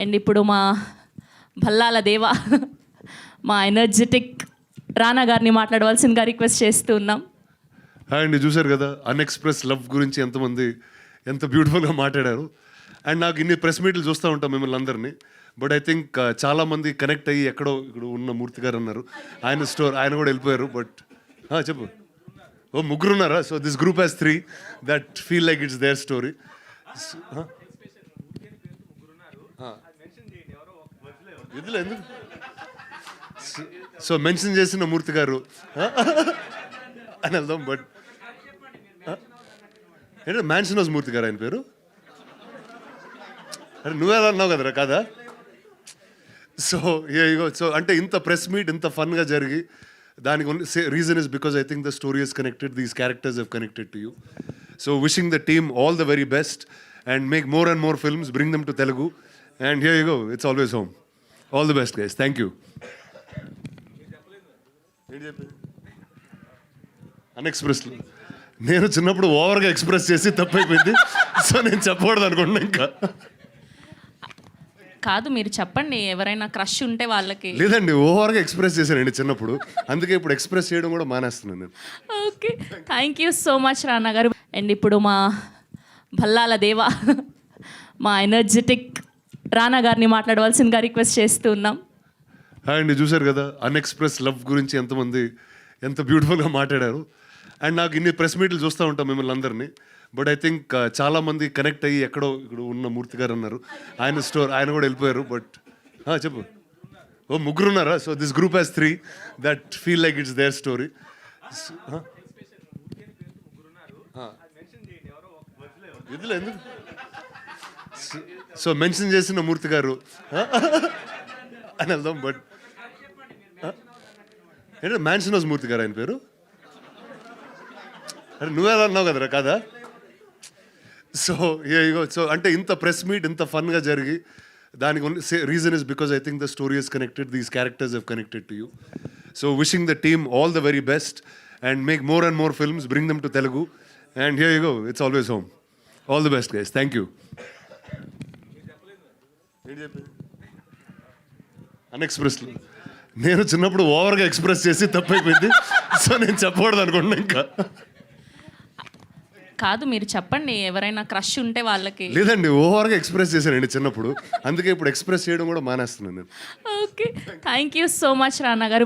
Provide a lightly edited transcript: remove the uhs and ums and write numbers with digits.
And ఇప్పుడు మా భల్లాల దేవ మా ఎనర్జెటిక్ రానా గారిని మాట్లాడవలసిందిగా రిక్వెస్ట్ చేస్తూ ఉన్నాం. హాయ్ అండి, చూశారు కదా అన్ఎక్స్ప్రెస్ లవ్ గురించి ఎంతమంది ఎంత బ్యూటిఫుల్గా మాట్లాడారు. అండ్ నాకు ఇన్ని ప్రెస్ మీట్లు చూస్తూ ఉంటాం మిమ్మల్ని అందరినీ. బట్ ఐ థింక్ చాలామంది కనెక్ట్ అయ్యి ఎక్కడో ఇక్కడ ఉన్న మూర్తి గారు అన్నారు, ఆయన కూడా వెళ్ళిపోయారు. బట్ చెప్పు. ఓ ముగ్గురు ఉన్నారా? So this group has 3 that feel like it's their story. ఎందుకు సో మెన్షన్ చేసిన మూర్తి గారు అని వెళ్దాం. బట్ ఏంటంటే మ్యాన్షన్ హౌస్ మూర్తి గారు ఆయన పేరు. అరే నువ్వే అన్నావు కదరా కదా. సో అంటే ఇంత ప్రెస్ మీట్ ఇంత ఫన్గా జరిగి దానికి reason is because I think the story is connected, these characters have connected to you. So wishing the team all the very best and make more and more films, bring them to Telugu and here you go, it's always home. All the best guys, thank you. అన్ఎక్స్ప్రెస్లో నేను చిన్నప్పుడు ఓవర్గా express చేసి తప్పైపోయింది. So నేను చెప్పకూడదు అనుకుంటున్నా. ఇంకా కాదు, మీరు చెప్పండి, ఎవరైనా క్రష్ ఉంటే వాళ్ళకి. లేదండి, ఓవర్గా ఎక్స్ప్రెస్ చేశానండి చిన్నప్పుడు, అందుకే ఇప్పుడు ఎక్స్ప్రెస్ చేయడం కూడా మానేస్తున్నాను నేను. Okay, thank you so much రానా గారు. అండ్ ఇప్పుడు మా భల్లాల దేవ మా ఎనర్జెటిక్ రానా గారిని మాట్లాడవలసిందిగా రిక్వెస్ట్ చేస్తూ ఉన్నాం. హాయ్ అండి, చూశారు కదా అన్ఎక్స్ప్రెస్ లవ్ గురించి ఎంతమంది ఎంత బ్యూటిఫుల్గా మాట్లాడారు. అండ్ నాకు ఇన్ని ప్రెస్ మీట్లు చూస్తూ ఉంటాం మిమ్మల్ని అందరినీ. బట్ ఐ థింక్ చాలామంది కనెక్ట్ అయ్యి ఎక్కడో ఇక్కడ ఉన్న మూర్తి గారు అన్నారు, ఆయన కూడా వెళ్ళిపోయారు. బట్ చెప్పు. ఓ ముగ్గురు ఉన్నారా? So this group has 3 that feel like it's their story. ఎందుకు సో మెన్షన్ చేసిన మూర్తి గారు అని వెళ్దాం. బట్ ఏంటంటే మ్యాన్షన్ హౌస్ మూర్తి గారు ఆయన పేరు. అరే నువ్వే అన్నావు కదరా కదా. సో అంటే ఇంత ప్రెస్ మీట్ ఇంత ఫన్గా జరిగి దానికి reason is because I think the story is connected, these characters have connected to you. So wishing the team all the very best and make more and more films, bring them to Telugu and here you go, it's always home. All the best guys, thank you. అన్ఎక్స్ప్రెస్లో నేను చిన్నప్పుడు ఓవర్గా express చేసి తప్పైపోయింది. So నేను చెప్పకూడదు అనుకుంటున్నా. ఇంకా కాదు, మీరు చెప్పండి, ఎవరైనా క్రష్ ఉంటే వాళ్ళకి. లేదండి, ఓవర్గా ఎక్స్ప్రెస్ చేశానండి చిన్నప్పుడు, అందుకే ఇప్పుడు ఎక్స్ప్రెస్ చేయడం కూడా మానేస్తున్నాను నేను. Okay, thank you so much రానా గారు.